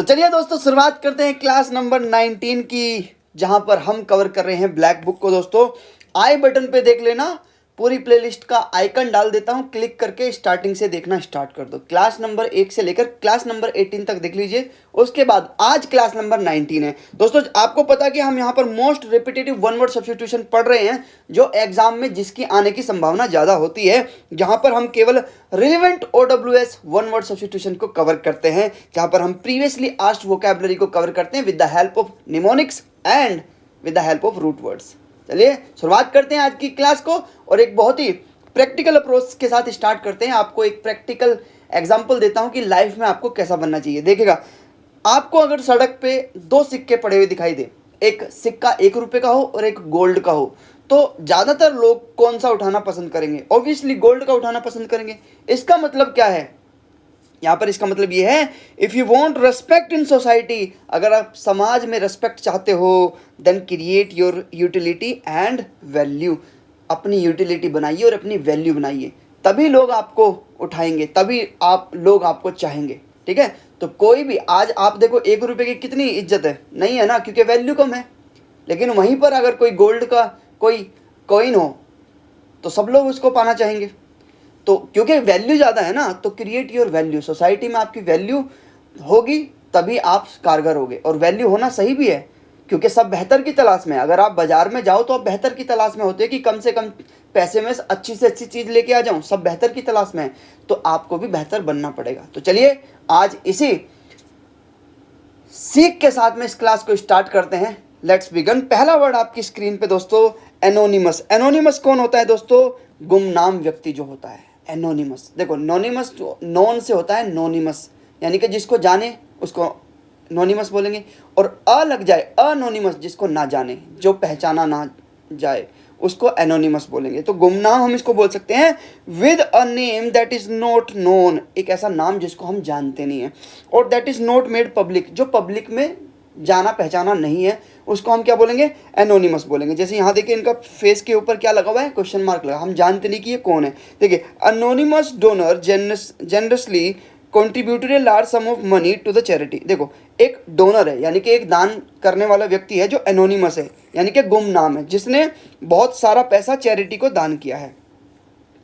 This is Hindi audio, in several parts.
तो चलिए दोस्तों शुरुआत करते हैं क्लास नंबर 19 की, जहां पर हम कवर कर रहे हैं ब्लैक बुक को। दोस्तों आई बटन पे देख लेना, पूरी प्लेलिस्ट का आइकन डाल देता हूं, क्लिक करके स्टार्टिंग से देखना स्टार्ट कर दो। क्लास नंबर 1 से लेकर क्लास नंबर 18 तक देख लीजिए। उसके बाद आज क्लास नंबर 19 है। दोस्तों आपको पता कि हम यहाँ पर most repetitive one word substitution पढ़ रहे हैं, जो एग्जाम में जिसकी आने की संभावना ज़्यादा होती है। जहाँ पर हम केवल relevant OWS one word substitution को कवर करते हैं, जहाँ पर हम प्रीवियसली आस्क्ड वोकैबुलरी को कवर करते हैं with the help of mnemonics and with the help of root words. चलिए शुरुआत करते हैं आज की क्लास को और एक बहुत ही प्रैक्टिकल अप्रोच के साथ स्टार्ट करते हैं। आपको एक प्रैक्टिकल एग्जांपल देता हूं कि लाइफ में आपको कैसा बनना चाहिए। देखिएगा, आपको अगर सड़क पे दो सिक्के पड़े हुए दिखाई दे, एक सिक्का 1 रुपये का हो और एक गोल्ड का हो, तो ज़्यादातर लोग कौन सा उठाना पसंद करेंगे? ऑब्वियसली गोल्ड का उठाना पसंद करेंगे। इसका मतलब क्या है यहाँ पर? इसका मतलब ये है, if you want respect in society, अगर आप समाज में रेस्पेक्ट चाहते हो, then create your utility and value. अपनी यूटिलिटी बनाइए और अपनी वैल्यू बनाइए, तभी लोग आपको उठाएंगे, तभी लोग आपको चाहेंगे। ठीक है, तो कोई भी आज आप देखो 1 रुपये की कितनी इज्जत है, नहीं है ना, क्योंकि वैल्यू कम है। लेकिन वहीं पर अगर कोई गोल्ड का कोई कॉइन हो तो सब लोग उसको पाना चाहेंगे। तो क्योंकि वैल्यू ज़्यादा है ना, तो क्रिएट योर वैल्यू। सोसाइटी में आपकी वैल्यू होगी तभी आप कारगर होगे, और वैल्यू होना सही भी है, क्योंकि सब बेहतर की तलाश में है। अगर आप बाजार में जाओ तो आप बेहतर की तलाश में होते हैं कि कम से कम पैसे में अच्छी से अच्छी चीज़ लेके आ जाऊं, सब बेहतर की तलाश में है, तो आपको भी बेहतर बनना पड़ेगा। तो चलिए आज इसी सीख के साथ में इस क्लास को स्टार्ट करते हैं। Let's begin. पहला वर्ड आपकी स्क्रीन पे दोस्तों, एनोनिमस। एनोनिमस कौन होता है दोस्तों? गुमनाम व्यक्ति जो होता है, एनोनिमस। देखो नोनिमस जो नॉन से होता है नोनिमस, यानी कि जिसको जाने उसको नोनिमस बोलेंगे, और अ लग जाए अनोनिमस, जिसको ना जाने, जो पहचाना ना जाए, उसको एनोनिमस बोलेंगे। तो गुमनाम हम इसको बोल सकते हैं with a name that is not known, एक ऐसा नाम जिसको हम जानते नहीं है, और that is not made public, जो पब्लिक में जाना पहचाना नहीं है, उसको हम क्या बोलेंगे? एनोनिमस बोलेंगे। जैसे यहाँ देखिए इनका फेस के ऊपर क्या लगा हुआ है? क्वेश्चन मार्क लगा, हम जानते नहीं कि ये कौन है। देखिए, anonymous donor generously contributed a large sum of money to the charity. देखो, एक डोनर है, यानी कि एक दान करने वाला व्यक्ति है जो एनोनिमस है, यानी कि गुमनाम है, जिसने बहुत सारा पैसा चैरिटी को दान किया है।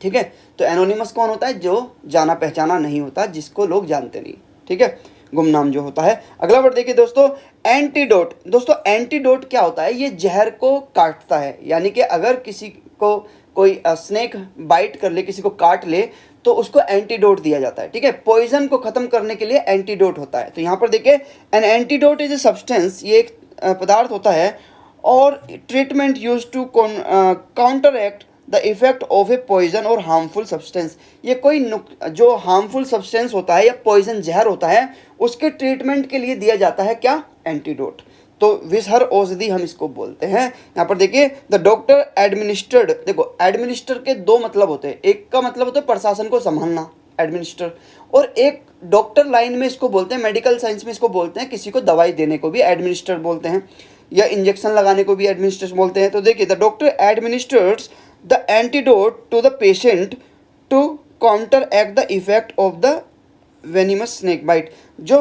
ठीक है, तो एनोनिमस कौन होता है? जो जाना पहचाना नहीं होता, जिसको लोग जानते नहीं। ठीक है, गुमनाम जो होता है। अगला वर्ड देखिए दोस्तों, एंटीडोट। दोस्तों एंटीडोट क्या होता है? ये जहर को काटता है, यानी कि अगर किसी को कोई स्नेक बाइट कर ले, किसी को काट ले, तो उसको एंटीडोट दिया जाता है। ठीक है, पॉइजन को खत्म करने के लिए एंटीडोट होता है। तो यहाँ पर देखिए, an antidote is a substance, ये एक पदार्थ होता है और treatment used to counteract the effect of a poison और हार्मफुल सब्सटेंस। ये कोई जो हार्मफुल सब्सटेंस होता है या पॉइजन जहर होता है, उसके ट्रीटमेंट के लिए दिया जाता है क्या? एंटीडोट। तो विषहर औषधि हम इसको बोलते हैं। यहाँ पर देखिए, द डॉक्टर एडमिनिस्टर्ड। देखो एडमिनिस्टर के दो मतलब होते हैं, एक का मतलब होता है प्रशासन को संभालना, एडमिनिस्टर, और एक डॉक्टर लाइन में इसको बोलते हैं, मेडिकल साइंस में इसको बोलते हैं, किसी को दवाई देने को भी एडमिनिस्टर बोलते हैं, या इंजेक्शन लगाने को भी एडमिनिस्टर बोलते हैं। तो देखिए, the doctor administers the antidote to the patient to counteract the effect of the venomous snake bite. जो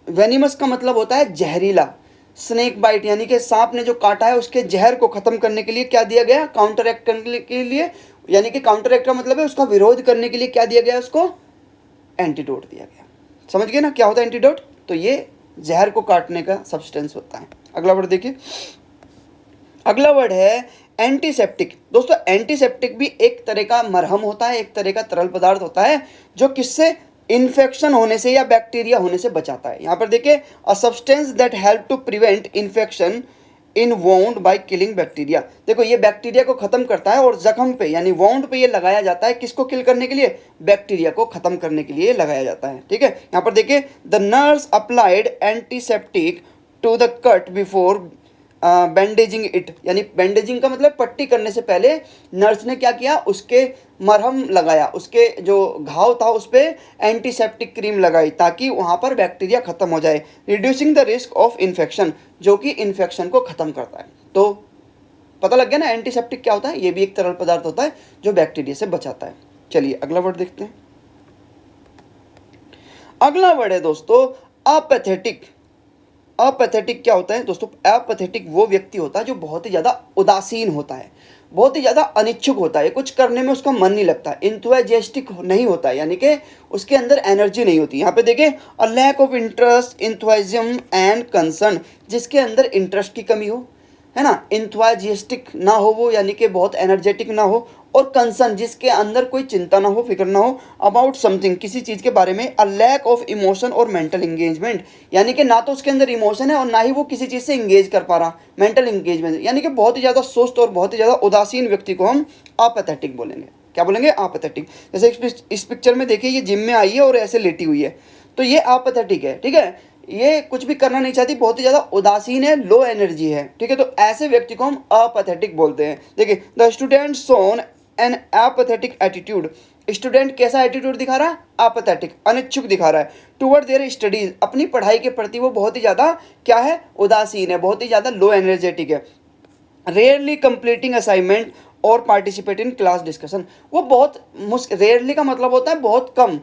वेनिमस का मतलब होता है जहरीला, स्नेक बाइट यानी कि सांप ने जो काटा है उसके जहर को खत्म करने के लिए क्या दिया गया? काउंटर एक्ट करने के लिए, यानी कि काउंटर एक्ट का मतलब है उसका विरोध करने के लिए क्या दिया गया? उसको एंटीडोट दिया गया। समझ गए ना क्या होता है एंटीडोट? तो ये जहर को काटने का सब्सटेंस होता है। अगला वर्ड देखिए, अगला वर्ड है एंटीसेप्टिक। दोस्तों एंटीसेप्टिक भी एक तरह का मरहम होता है, एक तरह का तरल पदार्थ होता है, जो किससे? इन्फेक्शन होने से या बैक्टीरिया होने से बचाता है। यहाँ पर देखिए, a substance that help to prevent infection in wound by killing bacteria. देखो ये बैक्टीरिया को खत्म करता है, और जख्म पे यानी वाउंड पे ये लगाया जाता है, किसको किल करने के लिए? बैक्टीरिया को खत्म करने के लिए लगाया जाता है। ठीक है, यहाँ पर देखिए, the nurse applied antiseptic to the cut before bandaging it, यानी बैंडेजिंग का मतलब पट्टी करने से पहले नर्स ने क्या किया? उसके मरहम लगाया, उसके जो घाव था उस पर एंटीसेप्टिक क्रीम लगाई, ताकि वहाँ पर बैक्टीरिया खत्म हो जाए, reducing the risk of infection, जो कि इन्फेक्शन को ख़त्म करता है। तो पता लग गया ना एंटीसेप्टिक क्या होता है? ये भी एक तरल पदार्थ होता है जो बैक्टीरिया से बचाता है। चलिए अगला वर्ड देखते हैं। अगला वर्ड है दोस्तों अपैथेटिक, अपैथेटिक क्या होता है दोस्तों? अपैथेटिक वो व्यक्ति होता है जो बहुत ही ज़्यादा उदासीन होता है, बहुत ही ज़्यादा अनिच्छुक होता है, कुछ करने में उसका मन नहीं लगता, इंथुजियास्टिक नहीं होता है, यानी कि उसके अंदर एनर्जी नहीं होती। यहाँ पे देखिए, a lack of interest, enthusiasm and concern, जिसके अंदर इंटरेस्ट की कमी हो, है ना, इंथुजियास्टिक ना हो वो, यानी कि बहुत एनर्जेटिक ना हो, और कंसर्न, जिसके अंदर कोई चिंता ना हो, फिक्र ना हो अबाउट समथिंग, किसी चीज़ के बारे में। अ लैक ऑफ इमोशन और मेंटल एंगेजमेंट, यानी कि ना तो उसके अंदर इमोशन है और ना ही वो किसी चीज़ से इंगेज कर पा रहा, मेंटल एंगेजमेंट, यानी कि बहुत ही ज़्यादा सुस्त और बहुत ही ज़्यादा उदासीन व्यक्ति को हम अपैथेटिक बोलेंगे। क्या बोलेंगे? अपैथेटिक। जैसे इस पिक्चर में देखिए, ये जिम में आई है और ऐसे लेटी हुई है, तो ये अपैथेटिक है, ठीक है, ये कुछ भी करना नहीं चाहती, बहुत ही ज़्यादा उदासीन है, लो एनर्जी है, ठीक है, तो ऐसे व्यक्ति को हम अपैथेटिक बोलते हैं। देखिए, the student shown an apathetic attitude, student कैसा एटीट्यूड दिखा रहा है? अपैथेटिक, अनिच्छुक दिखा रहा है। टुवर्ड देयर स्टडीज, अपनी पढ़ाई के प्रति वो बहुत ही ज़्यादा क्या है? उदासीन है, बहुत ही ज़्यादा लो एनर्जेटिक है। रेयरली कंप्लीटिंग असाइनमेंट और पार्टिसिपेट इन क्लास डिस्कशन, वो बहुत मुश्किल, रेयरली का मतलब होता है बहुत कम,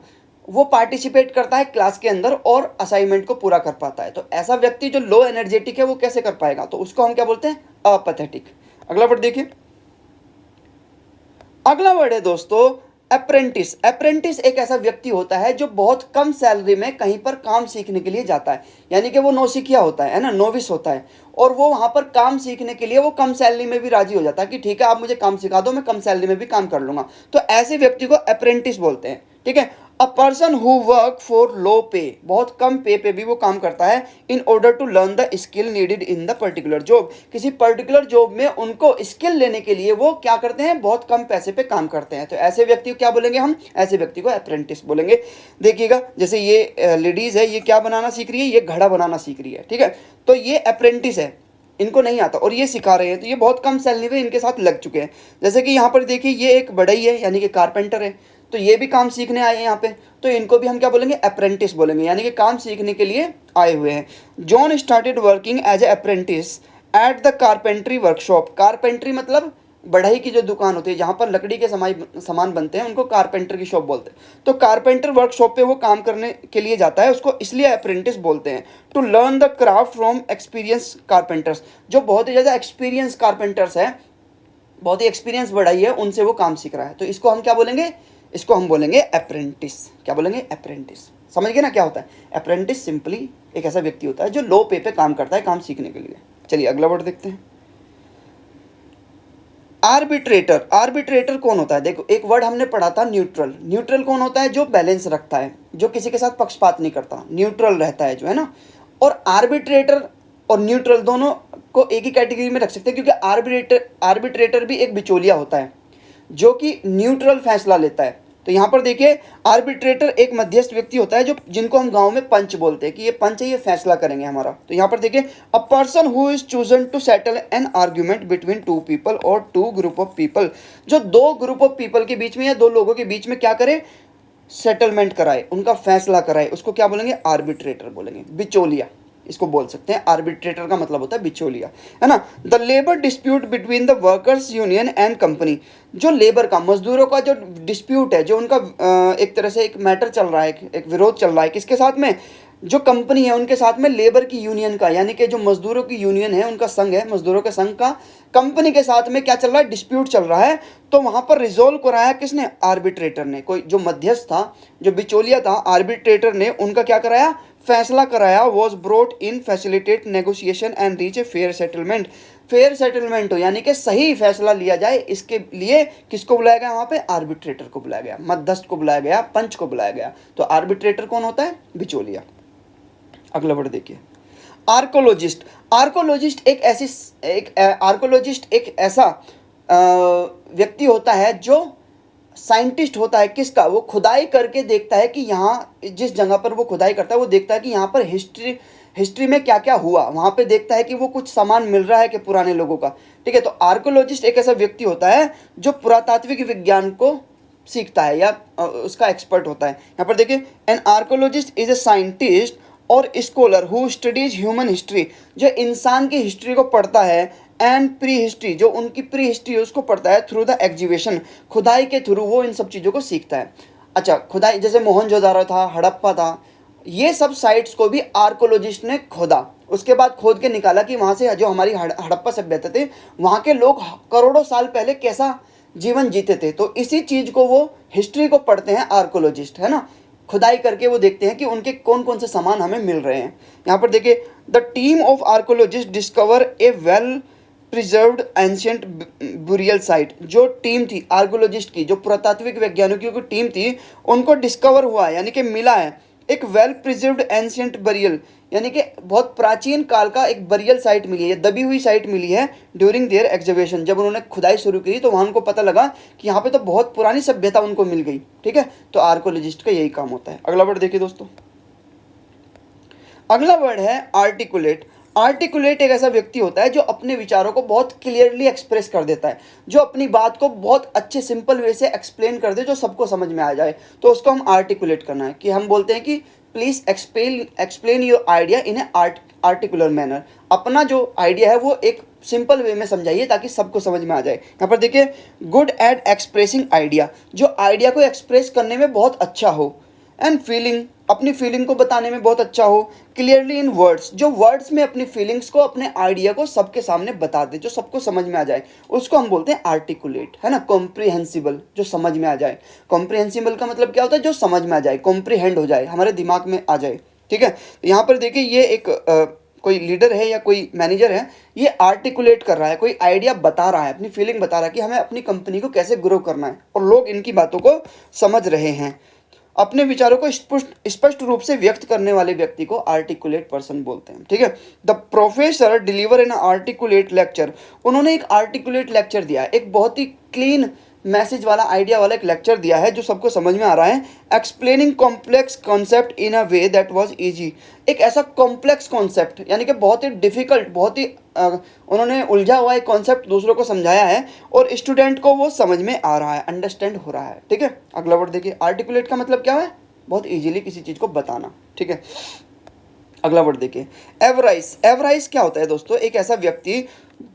वो पार्टिसिपेट करता है क्लास के अंदर और असाइनमेंट को पूरा कर पाता है। तो ऐसा व्यक्ति जो लो एनर्जेटिक है वो कैसे कर पाएगा? तो उसको हम क्या बोलते हैं? अपैथेटिक। अगला वर्ड देखिए, अगला वर्ड है दोस्तों अप्रेंटिस। अप्रेंटिस एक ऐसा व्यक्ति होता है जो बहुत कम सैलरी में कहीं पर काम सीखने के लिए जाता है, यानी कि वो नौसिखिया होता है ना, नोविस होता है, और वो वहाँ पर काम सीखने के लिए वो कम सैलरी में भी राजी हो जाता है कि ठीक है आप मुझे काम सिखा दो, मैं कम सैलरी में भी काम कर लूँगा। तो ऐसे व्यक्ति को अप्रेंटिस बोलते हैं, ठीक है। A person who work for low pay, बहुत कम पे भी वो काम करता है, in order to learn the skill needed in the particular job, किसी पर्टिकुलर जॉब में उनको स्किल लेने के लिए वो क्या करते हैं? बहुत कम पैसे पे काम करते हैं। तो ऐसे व्यक्ति को क्या बोलेंगे हम? ऐसे व्यक्ति को अप्रेंटिस बोलेंगे। देखिएगा, जैसे ये लेडीज़ है, ये क्या बनाना सीख रही है? ये घड़ा बनाना सीख रही है, ठीक है, तो ये अप्रेंटिस है, इनको नहीं आता और ये सिखा रहे हैं, तो ये बहुत कम सैलरी में इनके साथ लग चुके हैं। जैसे कि यहाँ पर देखिए, ये एक बढ़ई है, यानी कि कारपेंटर है, तो ये भी काम सीखने आए हैं यहाँ पे, तो इनको भी हम क्या बोलेंगे? अप्रेंटिस बोलेंगे, यानी कि काम सीखने के लिए आए हुए हैं। John started working as a apprentice at the carpentry workshop. Carpentry मतलब बढ़ई की जो दुकान होती है, जहाँ पर लकड़ी के सामान बनते हैं, उनको कारपेंटर की शॉप बोलते हैं। तो कारपेंटर वर्कशॉप पे वो काम करने के लिए जाता है, उसको इसलिए अप्रेंटिस बोलते हैं। To learn the craft from experience carpenters, जो बहुत ही ज़्यादा एक्सपीरियंस कारपेंटर्स है, बहुत ही एक्सपीरियंस बढ़ाई है, उनसे वो काम सीख रहा है, तो इसको हम क्या बोलेंगे? इसको हम बोलेंगे अप्रेंटिस। क्या बोलेंगे? अप्रेंटिस। समझ गए ना क्या होता है अप्रेंटिस? सिंपली एक ऐसा व्यक्ति होता है जो लो पे काम करता है काम सीखने के लिए। चलिए अगला वर्ड देखते हैं, आर्बिट्रेटर। आर्बिट्रेटर कौन होता है? देखो, एक वर्ड हमने पढ़ा था न्यूट्रल। न्यूट्रल कौन होता है? जो बैलेंस रखता है, जो किसी के साथ पक्षपात नहीं करता, न्यूट्रल रहता है जो, है ना। और आर्बिट्रेटर और न्यूट्रल दोनों को एक ही कैटेगरी में रख सकते हैं, क्योंकि आर्बिट्रेटर भी एक बिचौलिया होता है जो कि न्यूट्रल फैसला लेता है। तो यहाँ पर देखिए, आर्बिट्रेटर एक मध्यस्थ व्यक्ति होता है, जो जिनको हम गांव में पंच बोलते हैं कि ये पंच है, ये फैसला करेंगे हमारा। तो यहाँ पर देखिए, a person who is chosen to settle an argument between two people और टू ग्रुप ऑफ पीपल, जो दो ग्रुप ऑफ पीपल के बीच में या दो लोगों के बीच में क्या करे? सेटलमेंट कराए, उनका फैसला कराए, उसको क्या बोलेंगे? आर्बिट्रेटर बोलेंगे, बिचौलिया इसको बोल सकते हैं। आर्बिट्रेटर का मतलब होता है बिचौलिया, है ना। The labour dispute between the workers union and company, जो लेबर का, मजदूरों का जो डिस्प्यूट है, जो उनका एक तरह से एक मैटर चल रहा है, एक विरोध चल रहा है, किसके साथ में? जो कंपनी है उनके साथ में, लेबर की यूनियन का, यानी कि जो मजदूरों की यूनियन है, उनका संघ है, मजदूरों के संघ का कंपनी के साथ में क्या चल रहा है? डिस्प्यूट चल रहा है। तो वहाँ पर रिजोल्व कराया किसने? आर्बिट्रेटर ने। कोई जो मध्यस्थ था, जो बिचौलिया था, आर्बिट्रेटर ने उनका क्या कराया? फैसला कराया। Was brought in facilitate negotiation and reach a fair settlement. Fair settlement हो, यानी कि सही फैसला लिया जाए, इसके लिए किसको बुलाया गया? वहाँ पे आर्बिट्रेटर को बुलाया गया, मध्यस्थ को बुलाया गया, पंच को बुलाया गया। तो आर्बिट्रेटर कौन होता है? बिचौलिया। अगला वर्ड देखिए, आर्कोलॉजिस्ट। आर्कोलॉजिस्ट एक ऐसा व्यक्ति होता है जो साइंटिस्ट होता है। किसका? वो खुदाई करके देखता है कि यहाँ जिस जगह पर वो खुदाई करता है, वो देखता है कि यहाँ पर हिस्ट्री में क्या क्या हुआ, वहाँ पे देखता है कि वो कुछ सामान मिल रहा है कि पुराने लोगों का, ठीक है। तो आर्कोलॉजिस्ट एक ऐसा व्यक्ति होता है जो पुरातात्विक विज्ञान को सीखता है या उसका एक्सपर्ट होता है। यहाँ पर देखिए, an archaeologist is a scientist और scholar who studies human history, जो इंसान की हिस्ट्री को पढ़ता है, एंड प्री हिस्ट्री, जो उनकी प्री हिस्ट्री है उसको पढ़ता है, थ्रू द एग्जीबिशन, खुदाई के थ्रू वो इन सब चीज़ों को सीखता है। अच्छा, खुदाई जैसे मोहनजोदारो था, हड़प्पा था, ये सब साइट्स को भी आर्कोलॉजिस्ट ने खोदा, उसके बाद खोद के निकाला कि वहाँ से जो हमारी हड़प्पा सभ्यता थे वहाँ के लोग करोड़ों साल पहले कैसा जीवन जीते थे। तो इसी चीज़ को वो हिस्ट्री को पढ़ते हैं आर्कोलॉजिस्ट, है ना, खुदाई करके वो देखते हैं कि उनके कौन कौन से सामान हमें मिल रहे हैं। यहाँ पर देखिए, the team of archaeologist discover A well preserved ancient burial site. जो टीम थी आर्कोलॉजिस्ट की, जो पुरातात्विक वैज्ञानिकों की टीम थी, उनको डिस्कवर हुआ है यानी कि मिला है एक वेल प्रिजर्व्ड एंशियंट बरियल, यानी कि बहुत प्राचीन काल का एक बरियल साइट मिली है, दबी हुई साइट मिली है ड्यूरिंग देयर एक्सकवेशन। जब उन्होंने खुदाई शुरू की तो वहाँ उनको पता लगा कि यहाँ पे तो बहुत पुरानी सभ्यता उनको मिल गई। ठीक है, तो आर्कोलॉजिस्ट का यही काम होता है। अगला वर्ड देखिए दोस्तों, अगला वर्ड है आर्टिकुलेट। आर्टिकुलेट एक ऐसा व्यक्ति होता है जो अपने विचारों को बहुत क्लियरली एक्सप्रेस कर देता है, जो अपनी बात को बहुत अच्छे सिंपल वे से एक्सप्लेन कर दे, जो सबको समझ में आ जाए, तो उसको हम आर्टिकुलेट करना है। कि हम बोलते हैं कि please explain your idea in A articular manner. अपना जो आइडिया है वो एक सिंपल वे में समझाइए ताकि सबको समझ में आ जाए। यहाँ पर देखिए, गुड एट एक्सप्रेसिंग आइडिया, जो आइडिया को एक्सप्रेस करने में बहुत अच्छा हो। एंड फीलिंग, अपनी फीलिंग को बताने में बहुत अच्छा हो। क्लियरली इन वर्ड्स, जो वर्ड्स में अपनी फीलिंग्स को, अपने आइडिया को सबके सामने बता दे, जो सबको समझ में आ जाए, उसको हम बोलते हैं आर्टिकुलेट, है ना। कॉम्प्रिहेंसिबल, जो समझ में आ जाए। कॉम्प्रिहेंसिबल का मतलब क्या होता है, जो समझ में आ जाए, कॉम्प्रीहेंड हो जाए, हमारे दिमाग में आ जाए। ठीक है, तो यहाँ पर देखिए ये एक कोई लीडर है या कोई मैनेजर है, ये आर्टिकुलेट कर रहा है, कोई आइडिया बता रहा है, अपनी फीलिंग बता रहा है कि हमें अपनी कंपनी को कैसे ग्रो करना है, और लोग इनकी बातों को समझ रहे हैं। अपने विचारों को स्पष्ट रूप से व्यक्त करने वाले व्यक्ति को आर्टिकुलेट पर्सन बोलते हैं। ठीक है, the professor deliver in articulate lecture. उन्होंने एक आर्टिकुलेट लेक्चर दिया है, एक बहुत ही क्लीन मैसेज वाला, आइडिया वाला एक लेक्चर दिया है जो सबको समझ में आ रहा है। Explaining complex concept in a way that was easy. एक ऐसा कॉम्प्लेक्स कॉन्सेप्ट, यानी कि बहुत ही डिफिकल्ट, बहुत ही उन्होंने उलझा हुआ एक कॉन्सेप्ट दूसरों को समझाया है, और स्टूडेंट को वो समझ में आ रहा है, अंडरस्टैंड हो रहा है। ठीक है, अगला वर्ड देखिए, आर्टिकुलेट का मतलब क्या है, बहुत ईजिली किसी चीज़ को बताना। ठीक है, अगला वर्ड देखिए, एवराइस। एवराइस क्या होता है दोस्तों, एक ऐसा व्यक्ति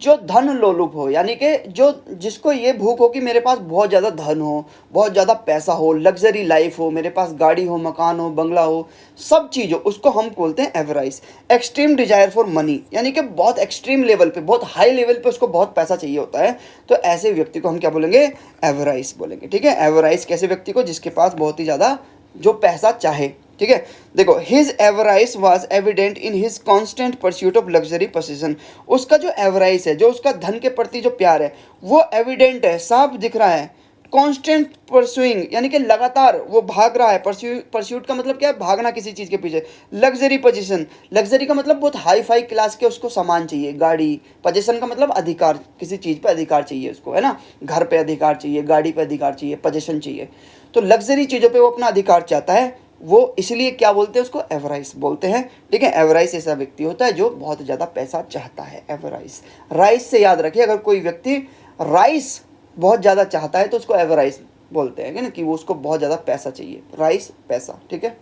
जो धन लोलुप हो, यानी कि जो जिसको ये भूख हो कि मेरे पास बहुत ज़्यादा धन हो, बहुत ज़्यादा पैसा हो, लग्जरी लाइफ हो, मेरे पास गाड़ी हो, मकान हो, बंगला हो, सब चीज़ हो, उसको हम बोलते हैं एवराइस। एक्सट्रीम डिजायर फॉर मनी, यानी कि बहुत एक्सट्रीम लेवल पे, बहुत हाई लेवल पे उसको बहुत पैसा चाहिए होता है, तो ऐसे व्यक्ति को हम क्या बोलेंगे, एवराइस बोलेंगे। ठीक है, एवराइस कैसे व्यक्ति को, जिसके पास बहुत ही ज़्यादा जो पैसा चाहे। ठीक है, देखो, his avarice was evident in his constant pursuit of luxury position. उसका जो एवराइस है, जो उसका धन के प्रति जो प्यार है, वो एविडेंट है, साफ दिख रहा है। कांस्टेंट परस्यूइंग, यानी कि लगातार वो भाग रहा है। परस्यूट का मतलब क्या है, भागना किसी चीज़ के पीछे। लग्जरी पोजीशन, लग्जरी का मतलब बहुत हाई फाई क्लास के उसको सामान चाहिए, गाड़ी। पोजीशन का मतलब अधिकार, किसी चीज़ पे अधिकार चाहिए उसको, है ना, घर पे अधिकार चाहिए, गाड़ी पे अधिकार चाहिए, पोजीशन चाहिए। तो लग्जरी चीज़ों पे वो अपना अधिकार चाहता है, वो इसलिए क्या बोलते हैं, उसको एवराइस बोलते हैं। ठीक है, एवराइस ऐसा व्यक्ति होता है जो बहुत ज़्यादा पैसा चाहता है, एवराइस। राइस से याद रखिए, अगर कोई व्यक्ति राइस बहुत ज़्यादा चाहता है तो उसको एवराइस बोलते हैं, ना, कि वो उसको बहुत ज़्यादा पैसा चाहिए, राइस पैसा। ठीक है,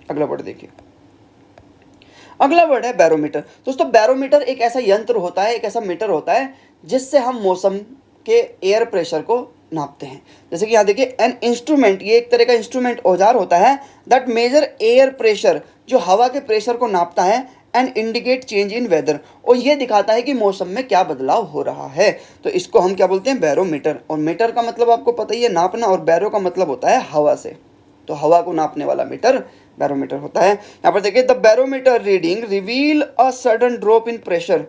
अगला वर्ड देखिए, अगला वर्ड है बैरोमीटर। दोस्तों, बैरोमीटर एक ऐसा यंत्र होता है, एक ऐसा मीटर होता है जिससे हम मौसम के एयर प्रेशर को नापते हैं। जैसे कि यहाँ देखिए, एन इंस्ट्रूमेंट, ये एक तरह का इंस्ट्रूमेंट, औजार होता है, दैट मेजर एयर प्रेशर, जो हवा के प्रेशर को नापता है, and indicate change in weather, और ये दिखाता है कि मौसम में क्या बदलाव हो रहा है। तो इसको हम क्या बोलते हैं, बैरोमीटर। और मीटर का मतलब आपको पता ही है, नापना, और बैरो का मतलब होता है हवा से, तो हवा को नापने वाला मीटर बैरोमीटर होता है। यहाँ पर देखिए, the barometer reading reveal a sudden drop in pressure.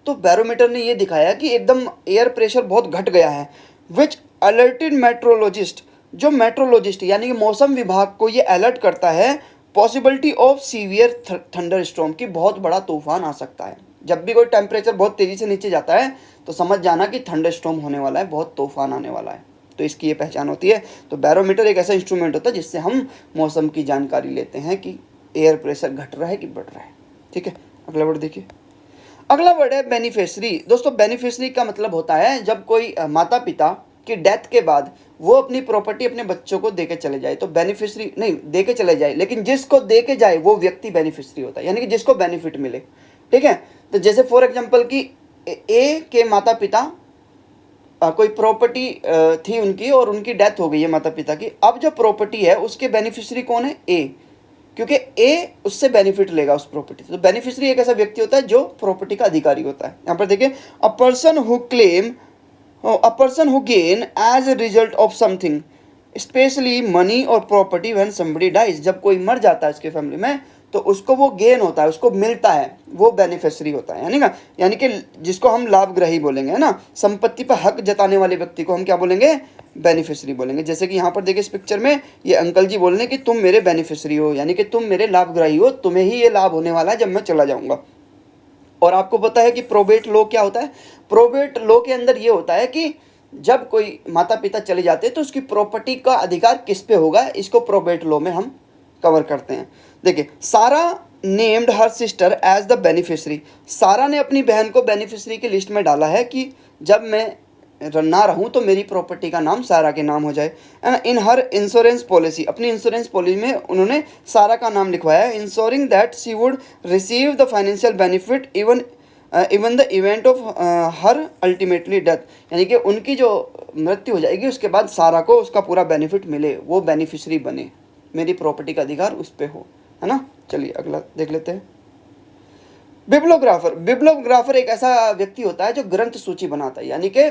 तो बैरोमीटर ने ये दिखाया कि एकदम एयर प्रेशर बहुत घट गया है, विच अलर्टेड मेट्रोलॉजिस्ट, जो मेट्रोलॉजिस्ट यानी कि मौसम विभाग को ये अलर्ट करता है, possibility of severe thunder storm, की बहुत बड़ा तूफान आ सकता है। जब भी कोई टेम्परेचर बहुत तेज़ी से नीचे जाता है तो समझ जाना कि थंडर स्टॉर्म होने वाला है, बहुत तूफान आने वाला है, तो इसकी ये पहचान होती है। तो बैरोमीटर एक ऐसा इंस्ट्रूमेंट होता है जिससे हम मौसम की जानकारी लेते हैं कि एयर प्रेशर घट रहा है कि बढ़ रहा है। ठीक है, अगला वर्ड देखिए, अगला वर्ड है बेनिफिशरी। दोस्तों, बेनिफिशरी का मतलब होता है जब कोई माता पिता की डेथ के बाद वो अपनी प्रॉपर्टी अपने बच्चों को देके चले जाए, तो बेनिफिशरी नहीं देके चले जाए, लेकिन जिसको देके जाए वो व्यक्ति बेनिफिशरी होता है, यानी कि जिसको बेनिफिट मिले। ठीक है, तो जैसे फॉर एग्जांपल कि ए के माता पिता कोई प्रॉपर्टी थी उनकी, और उनकी डेथ हो गई है माता पिता की। अब जो प्रॉपर्टी है उसके बेनिफिशरी कौन है, ए। क्योंकि ए उससे बेनिफिट लेगा उस प्रॉपर्टी से। तो बेनिफिशियरी एक ऐसा व्यक्ति होता है जो प्रॉपर्टी का अधिकारी होता है। यहाँ पर देखिए, a person who gain as a result of something specially money और प्रॉपर्टी व्हेन समबडी डाइज। जब कोई मर जाता है उसके फैमिली में तो उसको वो गेन होता है, उसको मिलता है, वो बेनिफिशियरी होता है। यानी कि जिसको हम लाभग्राही बोलेंगे, है ना, संपत्ति पर हक जताने वाले व्यक्ति को हम क्या बोलेंगे, बेनिफिशियरी बोलेंगे। जैसे कि यहाँ पर देखिए इस पिक्चर में ये अंकल जी बोल रहे हैं कि तुम मेरे बेनिफिशियरी हो, यानी कि तुम मेरे लाभग्राही हो, तुम्हें ही ये लाभ होने वाला है जब मैं चला जाऊंगा। और आपको पता है कि प्रोबेट लॉ क्या होता है? प्रोबेट लॉ के अंदर ये होता है कि जब कोई माता पिता चले जाते हैं तो उसकी प्रॉपर्टी का अधिकार किस पे होगा, इसको प्रोबेट लॉ में हम कवर करते हैं। देखिए, Sarah named her sister as the beneficiary. Sarah ने अपनी बहन को बेनिफिशियरी की लिस्ट में डाला है कि जब मैं ना रहूं तो मेरी प्रॉपर्टी का नाम सारा के नाम हो जाए। इन हर इंश्योरेंस पॉलिसी, अपनी इंश्योरेंस पॉलिसी में उन्होंने सारा का नाम लिखवाया है, ensuring that she would receive the financial benefit even the event of her ultimately death. यानी कि उनकी जो मृत्यु हो जाएगी उसके बाद सारा को उसका पूरा बेनिफिट मिले, वो बेनिफिशियरी बने, मेरी प्रॉपर्टी का अधिकार उस पर हो, है ना। चलिए अगला देख लेते हैं। बिब्लोग्राफर एक ऐसा व्यक्ति होता है जो ग्रंथ सूची बनाता है, यानी कि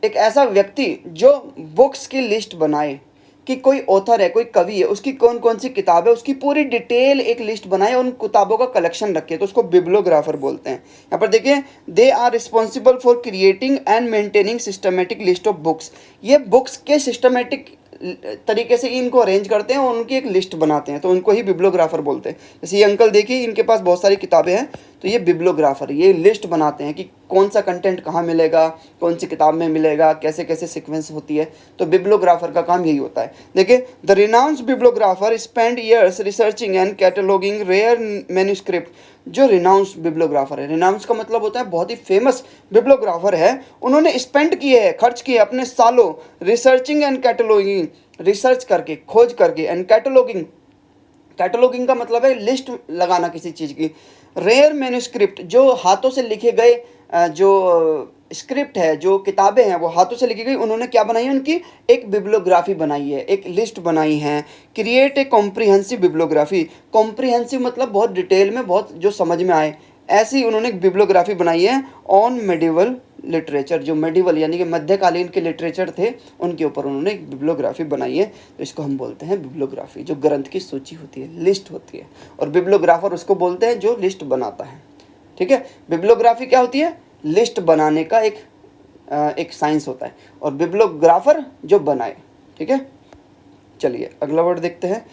एक ऐसा व्यक्ति जो बुक्स की लिस्ट बनाए कि कोई ऑथर है, कोई कवि है, उसकी कौन कौन सी किताब है, उसकी पूरी डिटेल एक लिस्ट बनाए, उन किताबों का कलेक्शन रखे, तो उसको बिब्लोग्राफर बोलते हैं। यहाँ पर देखिए, they are responsible for creating and maintaining systematic list of books. ये बुक्स के सिस्टमेटिक तरीके से इनको अरेंज करते हैं और उनकी एक लिस्ट बनाते हैं, तो उनको ही बिब्लोग्राफर बोलते हैं। जैसे ये अंकल देखिए, इनके पास बहुत सारी किताबें हैं, तो ये बिब्लोग्राफर ये लिस्ट बनाते हैं कि कौन सा कंटेंट कहाँ मिलेगा, कौन सी किताब में मिलेगा, कैसे कैसे सीक्वेंस होती है। तो बिब्लोग्राफर का काम यही होता है। देखिए, the renowned bibliographer spend years researching and cataloguing rare manuscript. जो रिनाउंस्ड बिब्लोग्राफर है, रिनाउंस का मतलब होता है बहुत ही फेमस बिब्लोग्राफर है, उन्होंने स्पेंड किए है, खर्च किए अपने सालों रिसर्चिंग एंड कैटलॉगिंग, रिसर्च करके, खोज करके, एंड कैटलॉगिंग, कैटलॉगिंग का मतलब है लिस्ट लगाना किसी चीज़ की। रेयर मैन्युस्क्रिप्ट, जो हाथों से लिखे गए जो स्क्रिप्ट है, जो किताबें हैं वो हाथों से लिखी गई, उन्होंने क्या बनाई है, उनकी एक बिब्लोग्राफी बनाई है, एक लिस्ट बनाई है। Create a comprehensive bibliography, comprehensive मतलब बहुत डिटेल में, बहुत जो समझ में आए, ऐसी उन्होंने एक बिब्लोग्राफी बनाई है ऑन मेडिवल लिटरेचर। जो मेडिवल यानी कि मध्यकालीन के लिटरेचर थे उनके ऊपर उन्होंने एक बिब्लोग्राफी बनाई है, तो इसको हम बोलते हैं बिब्लोग्राफी, जो ग्रंथ की सूची होती है, लिस्ट होती है। और बिब्लोग्राफर उसको बोलते हैं जो लिस्ट बनाता है, ठीक है। बिब्लोग्राफी क्या होती है? लिस्ट बनाने का एक साइंस होता है, और बिब्लोग्राफर जो बनाए, ठीक है। चलिए अगला वर्ड देखते हैं,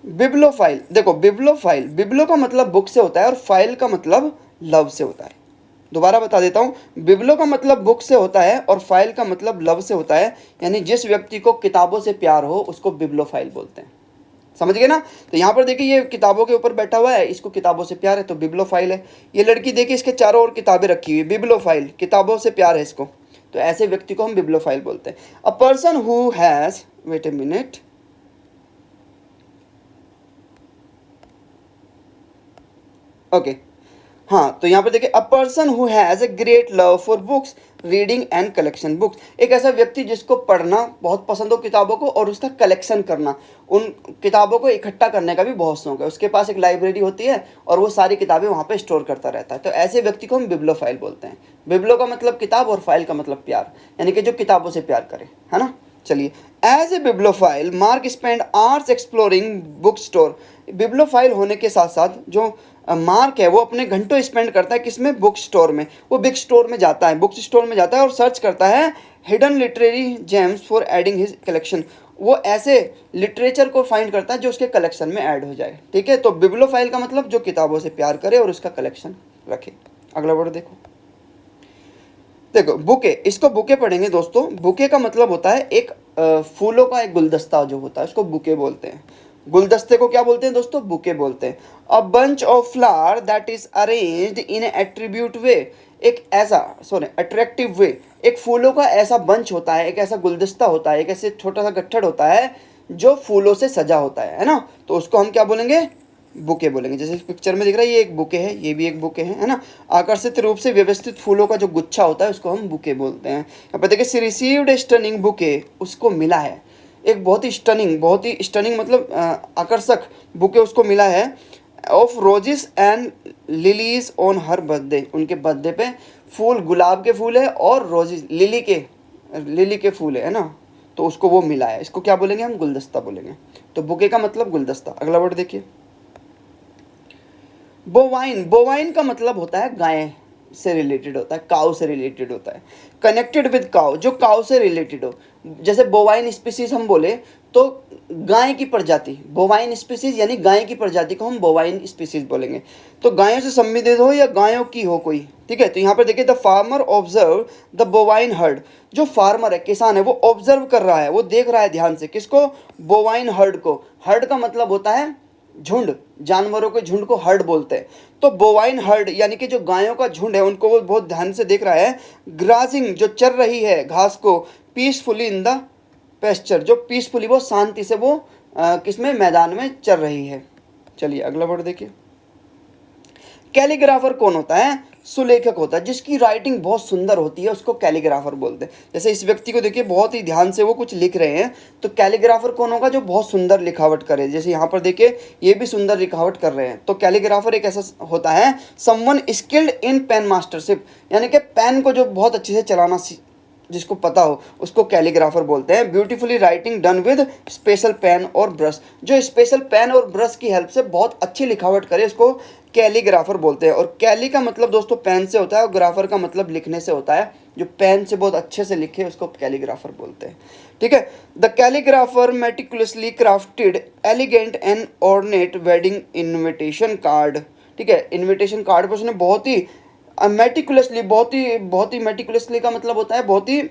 बिब्लोफाइल। देखो, बिब्लोफाइल, बिब्लो का मतलब बुक से होता है और फाइल का मतलब लव से होता है। दोबारा बता देता हूँ, बिब्लो का मतलब बुक से होता है और फाइल का मतलब लव से होता है, यानी जिस व्यक्ति को किताबों से प्यार हो उसको बिब्लोफाइल बोलते हैं। समझ गए ना। तो यहाँ पर देखिए, ये किताबों के ऊपर बैठा हुआ है, इसको किताबों से प्यार है तो बिब्लोफाइल है। ये लड़की देखिए, इसके चारों ओर किताबें रखी हुई, बिब्लोफाइल, किताबों से प्यार है इसको, तो ऐसे व्यक्ति को हम बिब्लोफाइल बोलते हैं। A person who has, wait a minute, okay, हाँ, तो यहाँ पर देखिए, a person who has a great love for books, reading and collection books. एक ऐसा व्यक्ति जिसको पढ़ना बहुत पसंद हो किताबों को, और उसका कलेक्शन करना, उन किताबों को इकट्ठा करने का भी बहुत शौक है। उसके पास एक लाइब्रेरी होती है और वो सारी किताबें वहाँ पे स्टोर करता रहता है, तो ऐसे व्यक्ति को हम बिब्लोफाइल बोलते हैं। बिब्लो का मतलब किताब और फाइल का मतलब प्यार, यानी कि जो किताबों से प्यार करे, है ना। चलिए, as a bibliophile Mark spend hours exploring book store. Bibliophile होने के साथ साथ जो मार्क है वो अपने घंटों स्पेंड करता है किसमें? बुक स्टोर में। वो बुक स्टोर में जाता है, बुक स्टोर में जाता है और सर्च करता है hidden literary James for adding his collection. वो ऐसे लिटरेचर को फाइंड करता है जो उसके कलेक्शन में ऐड हो जाए, ठीक है। तो बिब्लोफाइल का मतलब जो किताबों से प्यार करे और उसका कलेक्शन रखे। अगला वर्ड देखो, देखो बुके, इसको बुके पढ़ेंगे दोस्तों। बुके का मतलब होता है एक फूलों का एक गुलदस्ता जो होता है, उसको बुके बोलते हैं। गुलदस्ते को क्या बोलते हैं दोस्तों? बुके बोलते हैं। A bunch of flower that is arranged in attribute way, एक ऐसा अट्रैक्टिव वे, एक फूलों का ऐसा बंच होता है, एक ऐसा गुलदस्ता होता है, एक ऐसे छोटा सा गट्ठड़ होता है जो फूलों से सजा होता है ना, तो उसको हम क्या बोलेंगे? बुके बोलेंगे। जैसे इस पिक्चर में दिख रहा है, ये एक बुके है, ये भी एक बुके है ना। आकर्षित रूप से व्यवस्थित फूलों का जो गुच्छा होता है उसको हम बुके बोलते हैं। यहाँ पर देखिए, सी रिसीव्ड ए स्टनिंग बुके, उसको मिला है एक बहुत ही स्टनिंग मतलब आकर्षक बुके उसको मिला है of roses and lilies on her birthday. उनके बर्थडे पे फूल, गुलाब के फूल है और रोजेस लिली के फूल है ना, तो उसको वो मिला है। इसको क्या बोलेंगे हम? गुलदस्ता बोलेंगे। तो बुके का मतलब गुलदस्ता। अगला वर्ड देखिए, बोवाइन। बोवाइन का मतलब होता है गाय से रिलेटेड होता है, काउ से रिलेटेड होता है, कनेक्टेड विद काउ, जो काउ से रिलेटेड हो। जैसे बोवाइन स्पीसीज हम बोले तो गाय की प्रजाति, बोवाइन स्पीसीज यानी गाय की प्रजाति को हम बोवाइन स्पीसीज बोलेंगे। तो गायों से संबंधित हो या गायों की हो कोई, ठीक है। तो यहाँ पर देखिए, the farmer observe the bovine heard. जो फार्मर है, किसान है, वो ऑब्जर्व कर रहा है, वो देख रहा है ध्यान से, किसको? बोवाइन हर्ड को। हर्ड का मतलब होता है झुंड, जानवरों के झुंड को हर्ड बोलते हैं। तो बोवाइन हर्ड यानी कि जो गायों का झुंड है उनको वो बहुत ध्यान से देख रहा है। ग्रासिंग, जो चर रही है घास को, पीसफुली इन द पेस्चर, जो पीसफुली वो शांति से वो किसमें? मैदान में चर रही है। चलिए अगला वर्ड देखिए, कैलीग्राफर कौन होता है? सुलेखक होता है। जिसकी राइटिंग बहुत सुंदर होती है उसको कैलीग्राफर बोलते हैं। जैसे इस व्यक्ति को देखिए, बहुत ही ध्यान से वो कुछ लिख रहे हैं, तो कैलीग्राफर कौन होगा? जो बहुत सुंदर लिखावट करे। जैसे यहाँ पर देखिए, ये भी सुंदर लिखावट कर रहे हैं। तो कैलीग्राफर एक ऐसा होता है, someone skilled in pen mastership, यानी कि पेन को जो बहुत अच्छे से चलाना जिसको पता हो उसको कैलीग्राफर बोलते हैं। Beautifully writing done with special pen और ब्रश, जो स्पेशल पेन और ब्रश की हेल्प से बहुत अच्छी लिखावट करे उसको कैलीग्राफर बोलते हैं। और कैली का मतलब दोस्तों पेन से होता है और ग्राफर का मतलब लिखने से होता है। जो पेन से बहुत अच्छे से लिखे उसको कैलीग्राफर बोलते हैं, ठीक है। The calligrapher meticulously crafted elegant and ornate wedding invitation card, ठीक है। इन्विटेशन कार्ड पर उसने बहुत ही मेटिकुलसली, बहुत ही मेटिकुलसली का मतलब होता है बहुत ही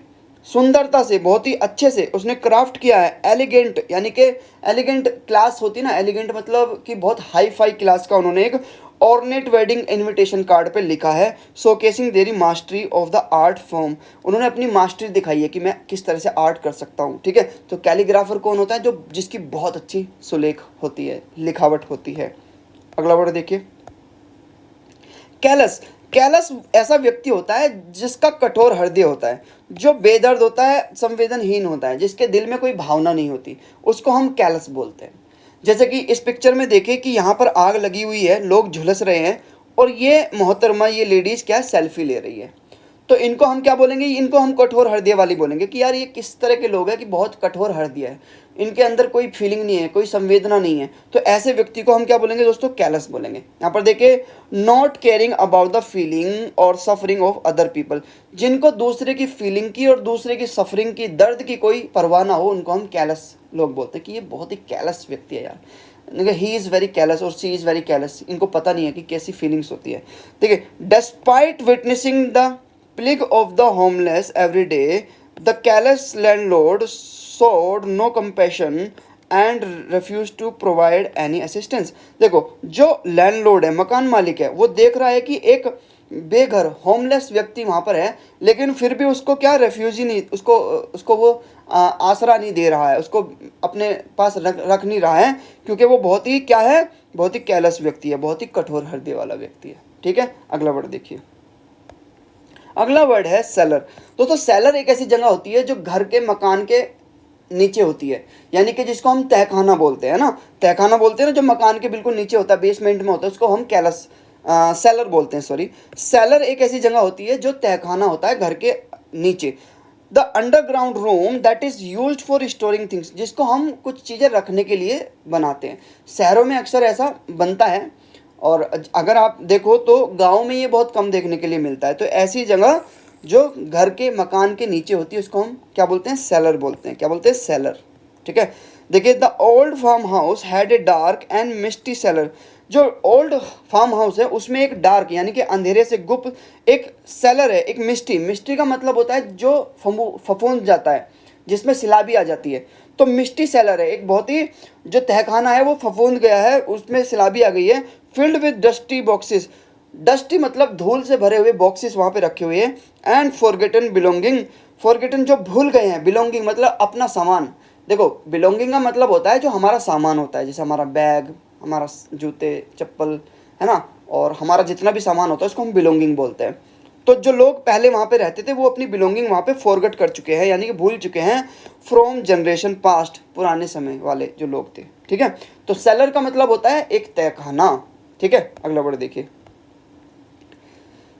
सुंदरता से, बहुत ही अच्छे से उसने क्राफ्ट किया है। एलिगेंट यानी कि एलिगेंट क्लास होती है ना, एलिगेंट मतलब कि बहुत हाई फाई क्लास का उन्होंने एक ऑर्नेट वेडिंग इनविटेशन कार्ड पे लिखा है। शोकेसिंग देरी mastery of the art form, उन्होंने अपनी मास्टरी दिखाई है कि मैं किस तरह से आर्ट कर सकता हूँ, ठीक है। तो कैलीग्राफर कौन होता है? जो जिसकी बहुत अच्छी सुलेख होती है, लिखावट होती है। अगला वर्ड देखिए, कैलस। कैलस ऐसा व्यक्ति होता है जिसका कठोर हृदय होता है, जो बेदर्द होता है, संवेदनहीन होता है, जिसके दिल में कोई भावना नहीं होती, उसको हम कैलस बोलते हैं। जैसे कि इस पिक्चर में देखिए कि यहाँ पर आग लगी हुई है, लोग झुलस रहे हैं और ये मोहतरमा, ये लेडीज़ क्या सेल्फी ले रही है। तो इनको हम क्या बोलेंगे? इनको हम कठोर हृदय वाली बोलेंगे कि यार ये किस तरह के लोग हैं कि बहुत कठोर हृदय है, इनके अंदर कोई फीलिंग नहीं है, कोई संवेदना नहीं है। तो ऐसे व्यक्ति को हम क्या बोलेंगे दोस्तों? कैलस बोलेंगे। यहाँ पर देखिए, not caring about the feeling और सफरिंग ऑफ अदर पीपल, जिनको दूसरे की फीलिंग की और दूसरे की सफरिंग की, दर्द की कोई परवाह ना हो, उनको हम कैलस लोग बोलते हैं कि ये बहुत ही कैलस व्यक्ति है यार, ही इज़ वेरी कैलस और सी इज़ वेरी कैलस। इनको पता नहीं है कि कैसी फीलिंग्स होती है, ठीक है। Despite witnessing the plague of the homeless every day, the callous landlord showed no compassion and refused to provide any assistance। देखो, जो लैंडलॉर्ड है, मकान मालिक है, वो देख रहा है कि एक बेघर होमलेस व्यक्ति वहाँ पर है, लेकिन फिर भी उसको क्या रेफ्यूजी नहीं, उसको वो आसरा नहीं दे रहा है, उसको अपने पास रख नहीं रहा है, क्योंकि वो बहुत ही क्या है? बहुत ही कैलस व्यक्ति है, बहुत ही कठोर हृदय वाला व्यक्ति है, ठीक है। अगला वर्ड देखिए, अगला वर्ड है सेलर। दोस्तों सेलर एक ऐसी जगह होती है जो घर के मकान के नीचे होती है, यानी कि जिसको हम तहखाना बोलते हैं ना, तहखाना बोलते हैं ना, जो मकान के बिल्कुल नीचे होता है, बेसमेंट में होता है, उसको हम कैलस सेलर बोलते हैं, सॉरी। सेलर एक ऐसी जगह होती है जो तहखाना होता है घर के नीचे। The underground room that is used for storing things, जिसको हम कुछ चीज़ें रखने के लिए बनाते हैं। शहरों में अक्सर ऐसा बनता है और अगर आप देखो तो गांव में ये बहुत कम देखने के लिए मिलता है। तो ऐसी जगह जो घर के मकान के नीचे होती है उसको हम क्या बोलते हैं? सेलर बोलते हैं। क्या बोलते हैं? सेलर, ठीक है। देखिए, the old farm house had a dark and misty cellar. जो ओल्ड फार्म हाउस है उसमें एक डार्क यानी कि अंधेरे से गुप्त एक सेलर है, एक मिस्टी। मिस्टी का मतलब होता है जो फफूंद जाता है, जिसमें सिलाबी आ जाती है। तो मिस्टी सेलर है, एक बहुत ही जो तहखाना है वो फफूंद गया है, उसमें सिलाबी आ गई है। Filled with dusty boxes, dusty मतलब धूल से भरे हुए बॉक्सेस वहाँ पे रखे हुए हैं। एंड फॉरगेटन बिलोंगिंग, फॉरगेटन जो भूल गए हैं, बिलोंगिंग मतलब अपना सामान। देखो, बिलोंगिंग का मतलब होता है जो हमारा सामान होता है, जैसे हमारा बैग, हमारा जूते चप्पल, है ना, और हमारा जितना भी सामान होता है उसको हम बिलोंगिंग बोलते हैं। तो जो लोग पहले वहाँ पे रहते थे वो अपनी बिलोंगिंग वहाँ पे फॉरगेट कर चुके हैं, यानी कि भूल चुके हैं फ्रॉम जनरेशन पास्ट, पुराने समय वाले जो लोग थे, ठीक है। तो सेलर का मतलब होता है एक तहखाना, ठीक है। अगला वर्ड देखिए,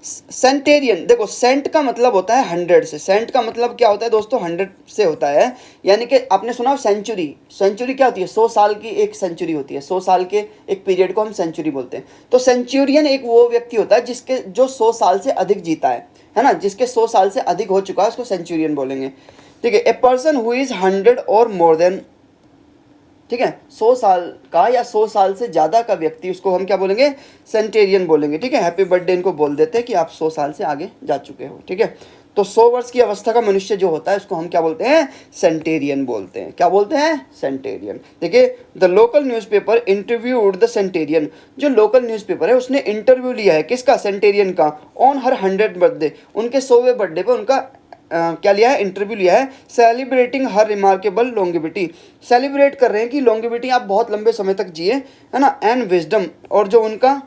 सेंटेरियन। देखो सेंट का मतलब होता है 100 से, सेंट का मतलब क्या होता है दोस्तों, 100 से होता है, यानी कि आपने सुना सेंचुरी, सेंचुरी क्या होती है, 100 साल की एक सेंचुरी होती है, 100 साल के एक पीरियड को हम सेंचुरी बोलते हैं। तो सेंचुरियन एक वो व्यक्ति होता है जिसके जो 100 साल से अधिक जीता है ना, जिसके 100 साल से अधिक हो चुका है उसको सेंचुरियन बोलेंगे, ठीक है। ए पर्सन हु इज 100 और मोर देन, ठीक है, 100 साल का या 100 साल से ज़्यादा का व्यक्ति, उसको हम क्या बोलेंगे, सेंटेरियन बोलेंगे, ठीक है। हैप्पी बर्थडे इनको बोल देते हैं कि आप 100 साल से आगे जा चुके हो, ठीक है। तो 100 वर्ष की अवस्था का मनुष्य जो होता है उसको हम क्या बोलते हैं, सेंटेरियन बोलते हैं। क्या बोलते हैं, सेंटेरियन। देखिए, the local newspaper interviewed the centenarian, जो लोकल न्यूज़पेपर है उसने इंटरव्यू लिया है किसका, सेंटेरियन का, ऑन हर 100 बर्थडे, उनके 100वें बर्थडे पर उनका क्या लिया है, इंटरव्यू लिया है। सेलिब्रेटिंग हर रिमार्केबल लॉन्गिविटी, सेलिब्रेट कर रहे हैं कि लॉन्गिविटी आप बहुत लंबे समय तक जिए, है ना, एंड विजडम, और जो उनका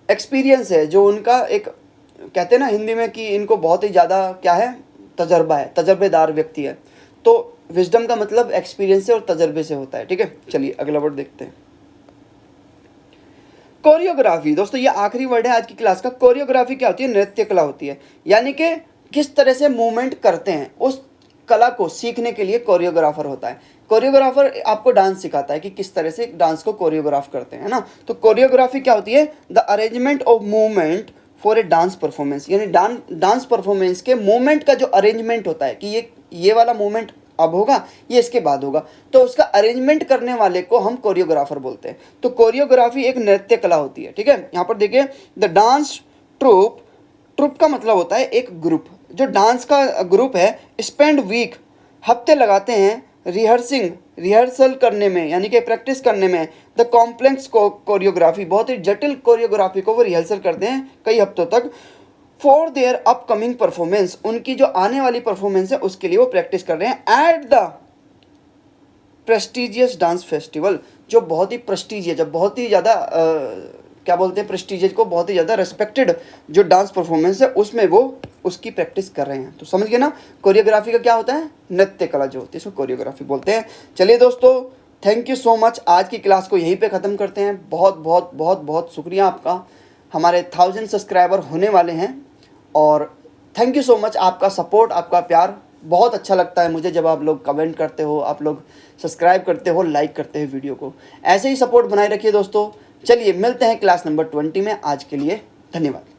एक्सपीरियंस है, जो उनका एक कहते हैं ना हिंदी में कि इनको बहुत ही ज़्यादा क्या है, तजर्बा है, तजर्बेदार व्यक्ति है। तो विजडम का मतलब एक्सपीरियंस से और तजर्बे से होता है, ठीक है। चलिए अगला वर्ड देखते हैं, कोरियोग्राफी। दोस्तों ये आखिरी वर्ड है आज की क्लास का। कोरियोग्राफी क्या होती है, नृत्य कला होती है, यानी कि किस तरह से मूवमेंट करते हैं उस कला को सीखने के लिए कोरियोग्राफर होता है। कोरियोग्राफर आपको डांस सिखाता है कि किस तरह से डांस को कोरियोग्राफ करते हैं, है ना। तो कोरियोग्राफी क्या होती है, the arrangement of movement for a dance performance, यानी डांस परफॉर्मेंस के मूवमेंट का जो अरेंजमेंट होता है कि ये वाला मूवमेंट अब होगा, ये इसके बाद होगा, तो उसका अरेंजमेंट करने वाले को हम कोरियोग्राफर बोलते हैं। तो कोरियोग्राफी एक नृत्य कला होती है, ठीक है। यहाँ पर देखिए, द डांस ट्रूप, ट्रुप का मतलब होता है एक ग्रुप, जो डांस का ग्रुप है, स्पेंड वीक, हफ्ते लगाते हैं, रिहर्सल करने में, यानी कि प्रैक्टिस करने में, द कॉम्प्लेक्स कोरियोग्राफी, बहुत ही जटिल कोरियोग्राफी को वो रिहर्सल करते हैं कई हफ्तों तक, फॉर देयर अपकमिंग परफॉर्मेंस, उनकी जो आने वाली परफॉर्मेंस है उसके लिए वो प्रैक्टिस कर रहे हैं, at the prestigious dance festival, जो बहुत ही प्रेस्टिजियस, जब बहुत ही ज़्यादा क्या बोलते हैं, प्रेस्टिजियस को बहुत ही ज़्यादा रेस्पेक्टेड जो डांस परफॉर्मेंस है उसमें वो उसकी प्रैक्टिस कर रहे हैं। तो समझ गए ना, कोरियोग्राफी का क्या होता है, नृत्य कला जो होती है इसको कोरियोग्राफी बोलते हैं। चलिए दोस्तों, थैंक यू सो मच, आज की क्लास को यहीं पे ख़त्म करते हैं। बहुत बहुत बहुत बहुत शुक्रिया आपका, हमारे 1000 सब्सक्राइबर होने वाले हैं, और थैंक यू सो मच, आपका सपोर्ट, आपका प्यार बहुत अच्छा लगता है मुझे जब आप लोग कमेंट करते हो, आप लोग सब्सक्राइब करते हो, लाइक करते हो वीडियो को। ऐसे ही सपोर्ट बनाए रखिए दोस्तों। चलिए मिलते हैं क्लास नंबर 20 में, आज के लिए धन्यवाद।